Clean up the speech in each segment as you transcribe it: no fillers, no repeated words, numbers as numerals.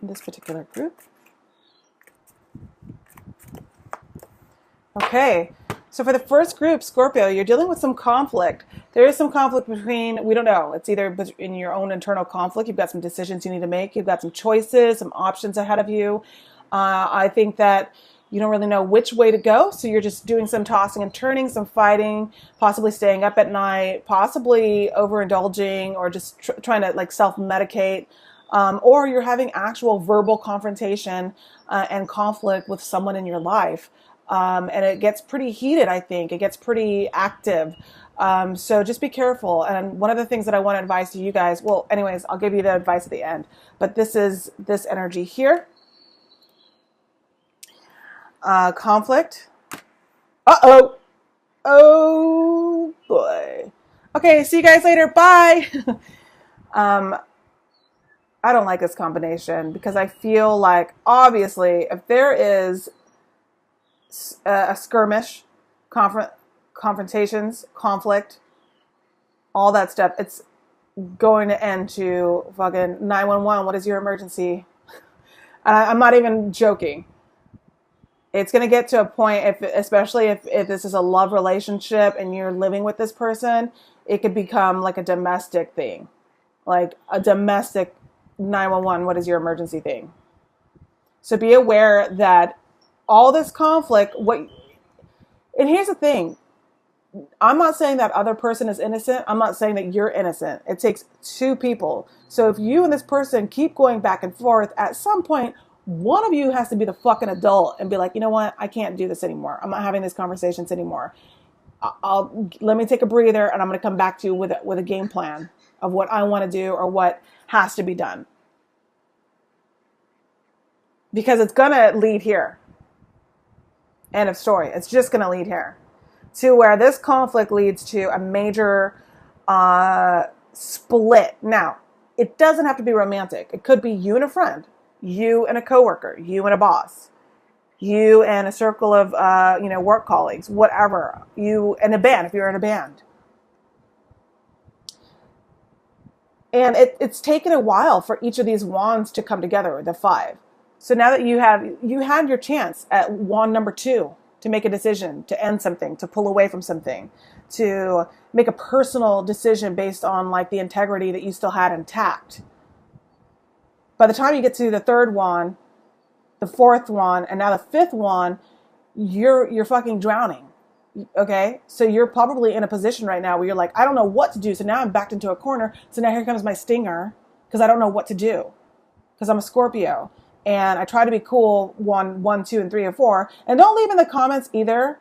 in this particular group. Okay, so for the first group, Scorpio, you're dealing with some conflict. There is some conflict between, we don't know, it's either in your own internal conflict, you've got some decisions you need to make, you've got some choices, some options ahead of you. I think that you don't really know which way to go, so you're just doing some tossing and turning, some fighting, possibly staying up at night, possibly overindulging, or just trying to like self-medicate, or you're having actual verbal confrontation and conflict with someone in your life. And it gets pretty heated, I think. It gets pretty active. So just be careful. And one of the things that I want to advise to you guys, well, anyways, I'll give you the advice at the end. But this is this energy here. Conflict. Uh-oh. Oh, boy. Okay, see you guys later. Bye. I don't like this combination because I feel like, obviously, if there is a skirmish, confrontations, conflict, all that stuff, it's going to end to fucking 911. What is your emergency? I'm not even joking. It's going to get to a point, especially if this is a love relationship and you're living with this person, it could become like a domestic thing, like a domestic 911. What is your emergency thing? So be aware that all this conflict, and here's the thing, I'm not saying that other person is innocent. I'm not saying that you're innocent. It takes two people. So if you and this person keep going back and forth, at some point, one of you has to be the fucking adult and be like, you know what? I can't do this anymore. I'm not having these conversations anymore. Let me take a breather, and I'm going to come back to you with a game plan of what I want to do or what has to be done. Because it's going to lead here. End of story. It's just going to lead here to where this conflict leads to a major split. Now, it doesn't have to be romantic. It could be you and a friend, you and a coworker, you and a boss, you and a circle of work colleagues, whatever. You and a band if you're in a band. And it's taken a while for each of these wands to come together, the 5. So now that you had your chance at wand number 2 to make a decision, to end something, to pull away from something, to make a personal decision based on like the integrity that you still had intact. By the time you get to the 3rd wand, the 4th wand, and now the 5th wand, you're fucking drowning. Okay? So you're probably in a position right now where you're like, I don't know what to do. So now I'm backed into a corner. So now here comes my stinger because I don't know what to do because I'm a Scorpio. And I try to be cool 1, 2, and 3, and 4. And don't leave in the comments either,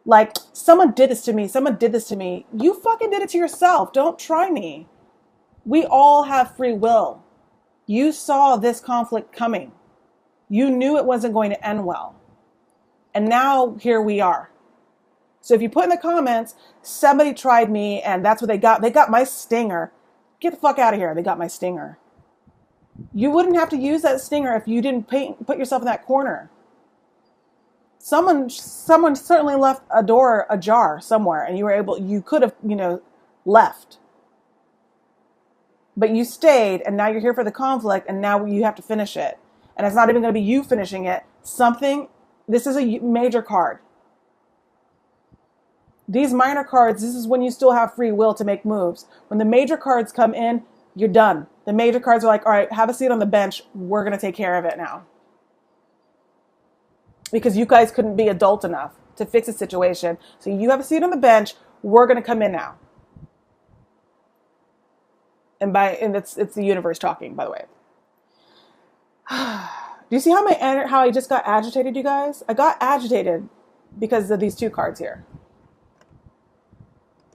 like, someone did this to me. Someone did this to me. You fucking did it to yourself. Don't try me. We all have free will. You saw this conflict coming. You knew it wasn't going to end well. And now here we are. So if you put in the comments, somebody tried me and that's what they got. They got my stinger. Get the fuck out of here. They got my stinger. You wouldn't have to use that stinger if you didn't put yourself in that corner. Someone certainly left a door ajar somewhere and you could have, left. But you stayed and now you're here for the conflict and now you have to finish it. And it's not even going to be you finishing it. This is a major card. These minor cards, this is when you still have free will to make moves. When the major cards come in, you're done. The major cards are like, all right, have a seat on the bench. We're going to take care of it now. Because you guys couldn't be adult enough to fix a situation. So you have a seat on the bench. We're going to come in now. And it's the universe talking, by the way. Do you see how I just got agitated, you guys? I got agitated because of these 2 cards here.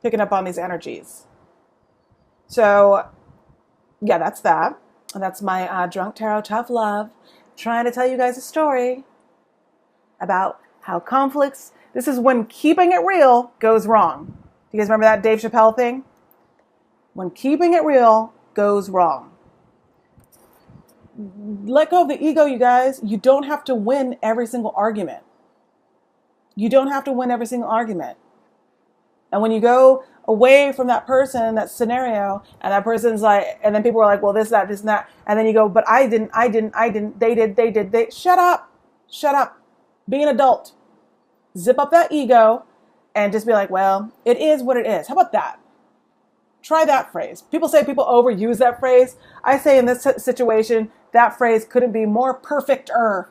Picking up on these energies. So, yeah, that's that. And that's my Drunk Tarot Tough Love. Trying to tell you guys a story about how conflicts, this is when keeping it real goes wrong. Do you guys remember that Dave Chappelle thing? When keeping it real goes wrong. Let go of the ego, you guys. You don't have to win every single argument. You don't have to win every single argument. And when you go away from that person, that scenario, and that person's like, and then people are like, well, this, that, this, and that. And then you go, but I didn't, they did. Shut up. Shut up. Be an adult. Zip up that ego and just be like, well, it is what it is. How about that? Try that phrase. People say people overuse that phrase. I say in this situation, that phrase couldn't be more perfect-er.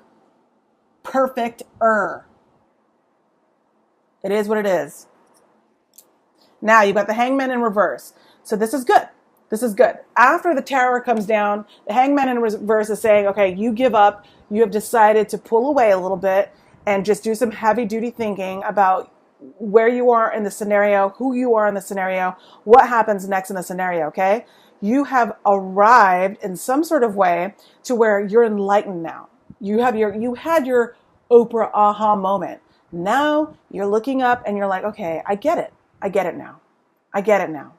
Perfect-er. It is what it is. Now you've got the Hangman in reverse. So this is good. This is good. After the Tower comes down, the Hangman in reverse is saying, okay, you give up. You have decided to pull away a little bit and just do some heavy-duty thinking about where you are in the scenario, who you are in the scenario, what happens next in the scenario, okay? You have arrived in some sort of way to where you're enlightened now. You had your Oprah aha moment. Now you're looking up and you're like, okay, I get it. I get it now. I get it now.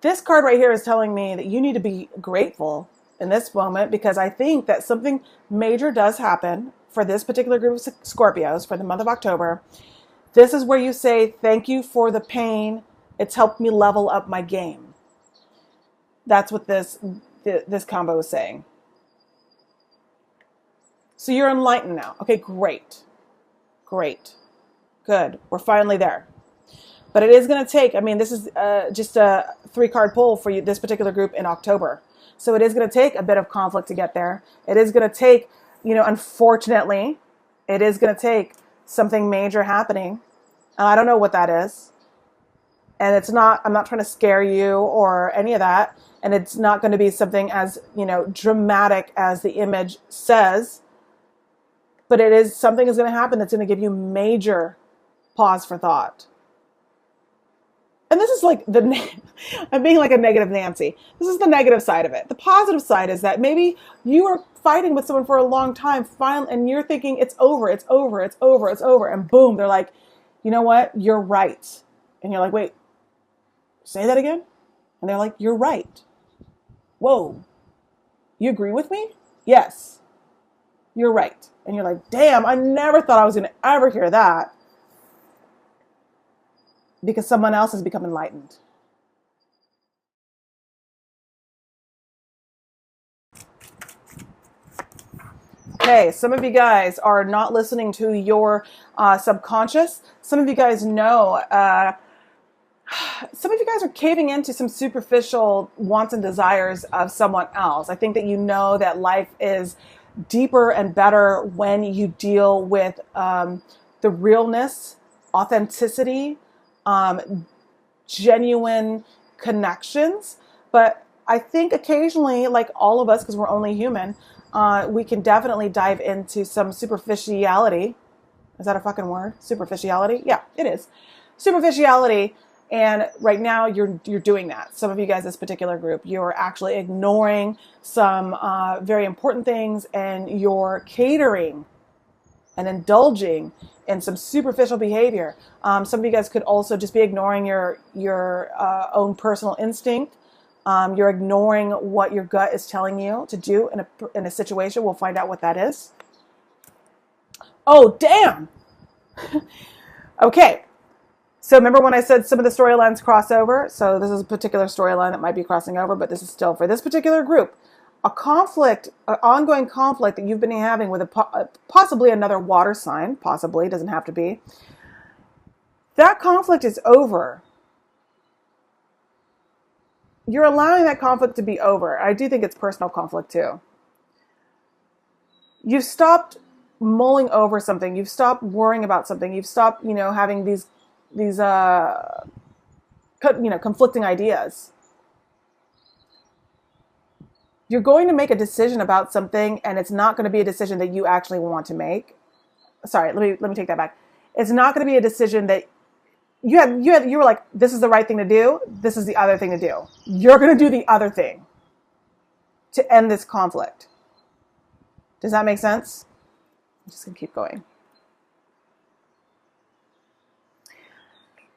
This card right here is telling me that you need to be grateful in this moment because I think that something major does happen for this particular group of Scorpios for the month of October. This is where you say, thank you for the pain. It's helped me level up my game. That's what this combo is saying. So you're enlightened now. Okay, great. Great. Good. We're finally there. But it is going to take, I mean, this is just a 3-card pull for you, this particular group in October. So it is going to take a bit of conflict to get there. It is going to take, unfortunately, it is going to take something major happening. And I don't know what that is. And I'm not trying to scare you or any of that. And it's not going to be something as, dramatic as the image says. But something is going to happen that's going to give you major pause for thought. And this is like I'm being like a negative Nancy. This is the negative side of it. The positive side is that maybe you were fighting with someone for a long time, and you're thinking it's over. And boom, they're like, you know what? You're right. And you're like, wait, say that again? And they're like, you're right. Whoa, you agree with me? Yes, you're right. And you're like, damn, I never thought I was going to ever hear that. Because someone else has become enlightened. Okay, some of you guys are not listening to your subconscious. Some of you guys know, some of you guys are caving into some superficial wants and desires of someone else. I think that you know that life is deeper and better when you deal with the realness, authenticity, genuine connections. But I think occasionally, like all of us, because we're only human, we can definitely dive into some superficiality. Is that a fucking word? Superficiality? Yeah, it is. Superficiality. And right now you're doing that. Some of you guys, this particular group, you're actually ignoring some very important things, and you're catering and indulging in some superficial behavior. Some of you guys could also just be ignoring your own personal instinct. You're ignoring what your gut is telling you to do in a situation. We'll find out what that is. Oh, damn. Okay. So remember when I said some of the storylines cross over? So this is a particular storyline that might be crossing over, but this is still for this particular group. A conflict, an ongoing conflict that you've been having with possibly another water sign, possibly, doesn't have to be. That conflict is over. You're allowing that conflict to be over. I do think it's personal conflict too. You've stopped mulling over something. You've stopped worrying about something. You've stopped, having these conflicting ideas. You're going to make a decision about something, and it's not going to be a decision that you actually want to make. Sorry, let me take that back. It's not going to be a decision that you were like, this is the right thing to do. This is the other thing to do. You're going to do the other thing to end this conflict. Does that make sense? I'm just going to keep going.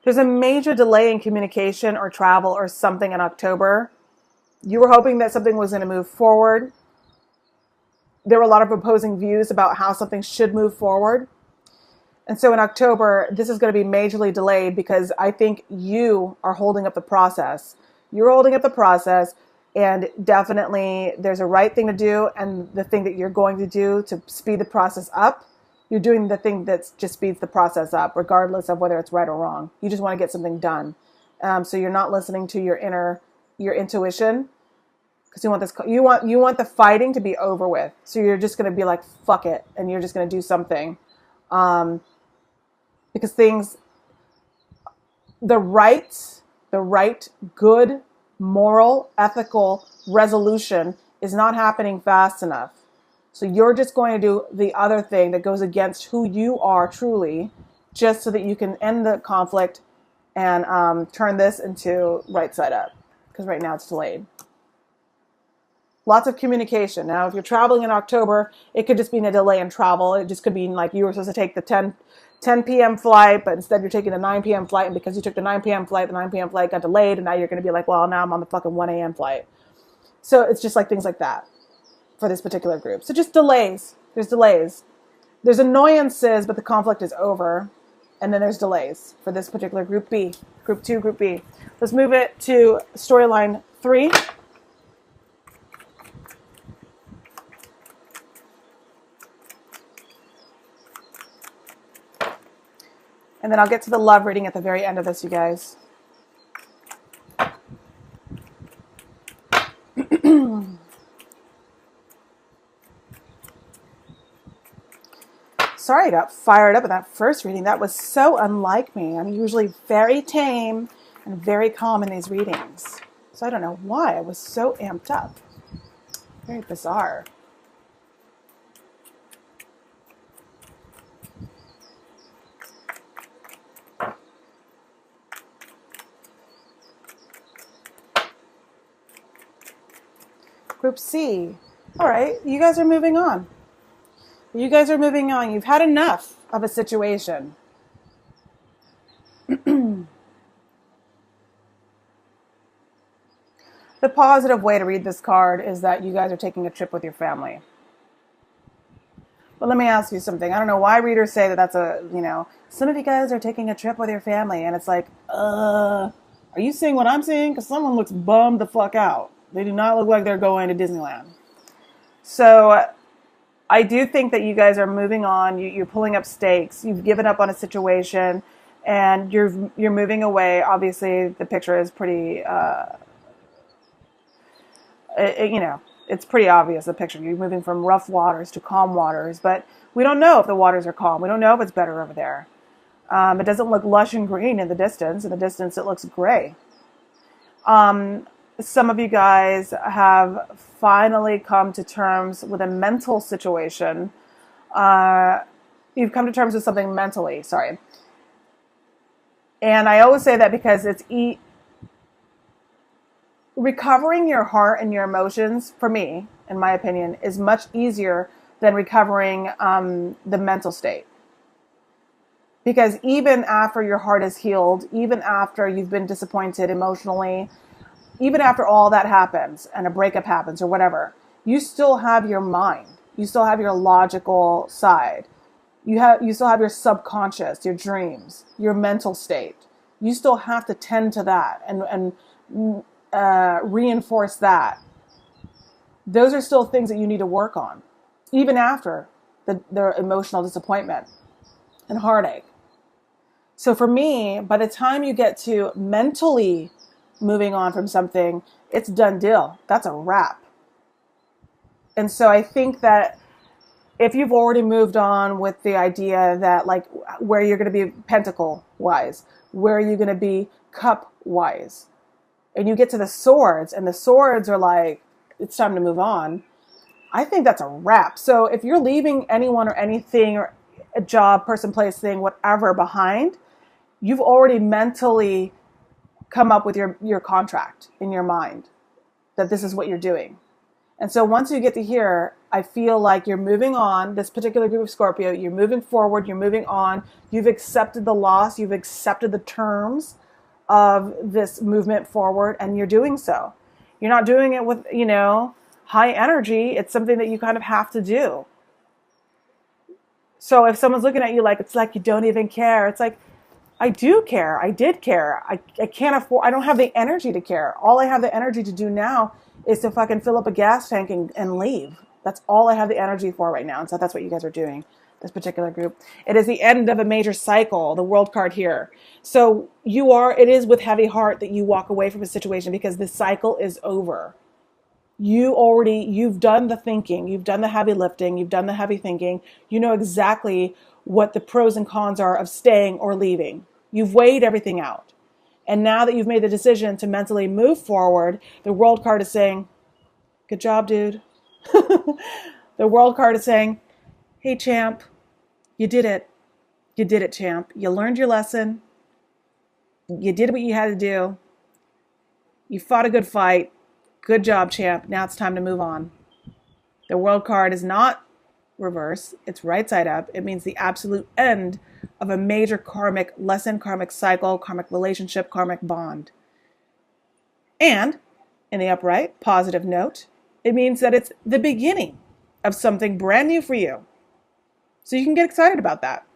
There's a major delay in communication or travel or something in October. You were hoping that something was going to move forward. There were a lot of opposing views about how something should move forward. And so in October, this is going to be majorly delayed because I think you are holding up the process. You're holding up the process, and definitely there's a right thing to do, and the thing that you're going to do to speed the process up, you're doing the thing that just speeds the process up, regardless of whether it's right or wrong. You just want to get something done. So you're not listening to your intuition, because you want the fighting to be over with. So you're just going to be like, fuck it, and you're just going to do something. Because the right, good, moral, ethical resolution is not happening fast enough. So you're just going to do the other thing that goes against who you are truly, just so that you can end the conflict and turn this into right side up. Because right now it's delayed. Lots of communication. Now, if you're traveling in October, it could just be a delay in travel. It just could be like you were supposed to take the 10 p.m. flight, but instead you're taking the 9 p.m. flight. And because you took the 9 p.m. flight, the 9 p.m. flight got delayed. And now you're going to be like, well, now I'm on the fucking 1 a.m. flight. So it's just like things like that for this particular group. So just delays. There's delays. There's annoyances, but the conflict is over. And then there's delays for this particular group B, group 2, group B. Let's move it to storyline 3. And then I'll get to the love reading at the very end of this, you guys. Sorry I got fired up at that first reading. That was so unlike me. I'm usually very tame and very calm in these readings. So I don't know why I was so amped up. Very bizarre. Group C. All right, you guys are moving on. You guys are moving on. You've had enough of a situation. The positive way to read this card is that you guys are taking a trip with your family. But let me ask you something. I don't know why readers say that that's some of you guys are taking a trip with your family. And it's like, are you seeing what I'm seeing? Because someone looks bummed the fuck out. They do not look like they're going to Disneyland. So I do think that you guys are moving on. You're pulling up stakes. You've given up on a situation, and you're moving away. Obviously, the picture is pretty, it's pretty obvious, the picture. You're moving from rough waters to calm waters, but we don't know if the waters are calm. We don't know if it's better over there. It doesn't look lush and green in the distance. In the distance, it looks gray. Some of you guys have finally come to terms with a mental situation. You've come to terms with something mentally, sorry. And I always say that because it's recovering your heart and your emotions, for me, in my opinion, is much easier than recovering the mental state. Because even after your heart is healed, even after you've been disappointed emotionally, even after all that happens and a breakup happens or whatever, you still have your mind. You still have your logical side. You still have your subconscious, your dreams, your mental state. You still have to tend to that and reinforce that. Those are still things that you need to work on, even after the emotional disappointment and heartache. So for me, by the time you get to mentally moving on from something, it's done deal. That's a wrap. And so I think that if you've already moved on with the idea that, like, where you're going to be pentacle wise, where are you going to be cup wise, and you get to the swords and the swords are like, it's time to move on, I think that's a wrap. So if you're leaving anyone or anything or a job, person, place, thing, whatever behind, you've already mentally come up with your contract in your mind that this is what you're doing. And so once you get to here, I feel like you're moving on. This particular group of Scorpio, you're moving forward, you're moving on. You've accepted the loss, you've accepted the terms of this movement forward, and you're doing so. You're not doing it with, high energy. It's something that you kind of have to do. So if someone's looking at you like, it's like you don't even care, it's like, I do care. I did care. I can't afford, I don't have the energy to care. All I have the energy to do now is to fucking fill up a gas tank and leave. That's all I have the energy for right now. And so that's what you guys are doing, this particular group. It is the end of a major cycle, the world card here. So it is with heavy heart that you walk away from a situation because the cycle is over. You've done the thinking, you've done the heavy lifting, you've done the heavy thinking. You know exactly what the pros and cons are of staying or leaving. You've weighed everything out. And now that you've made the decision to mentally move forward, the world card is saying, good job, dude. The world card is saying, hey, champ, you did it. You did it, champ. You learned your lesson. You did what you had to do. You fought a good fight. Good job, champ. Now it's time to move on. The world card is not reverse. It's right side up. It means the absolute end of a major karmic lesson, karmic cycle, karmic relationship, karmic bond. And in the upright, positive note, it means that it's the beginning of something brand new for you. So you can get excited about that.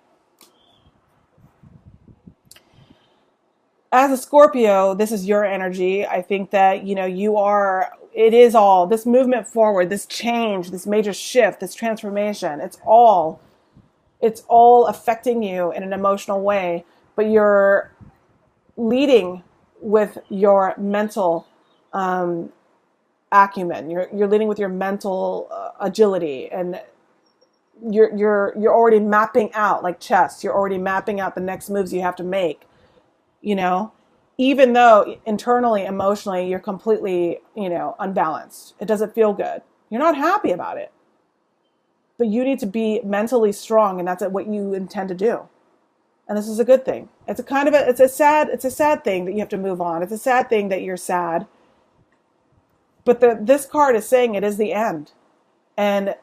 As a Scorpio, this is your energy. I think that, it is all this movement forward, this change, this major shift, this transformation. It's all affecting you in an emotional way, but you're leading with your mental acumen. You're leading with your mental agility, and you're already mapping out like chess. You're already mapping out the next moves you have to make. Even though internally, emotionally, you're completely, unbalanced. It doesn't feel good. You're not happy about it. But you need to be mentally strong, and that's what you intend to do. And this is a good thing. It's a sad thing that you have to move on. It's a sad thing that you're sad. But this card is saying it is the end. And,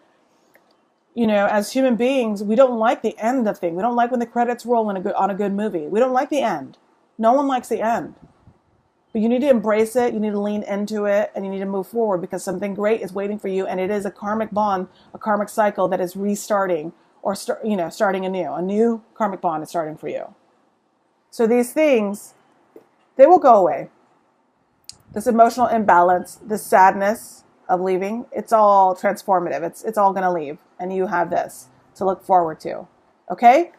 as human beings, we don't like the end of things. We don't like when the credits roll on a good movie. We don't like the end. No one likes the end. But you need to embrace it. You need to lean into it, and you need to move forward because something great is waiting for you. And it is a karmic bond, a karmic cycle that is restarting or, starting anew. A new karmic bond is starting for you. So these things, they will go away. This emotional imbalance, this sadness of leaving, it's all transformative. It's all going to leave. And you have this to look forward to. Okay?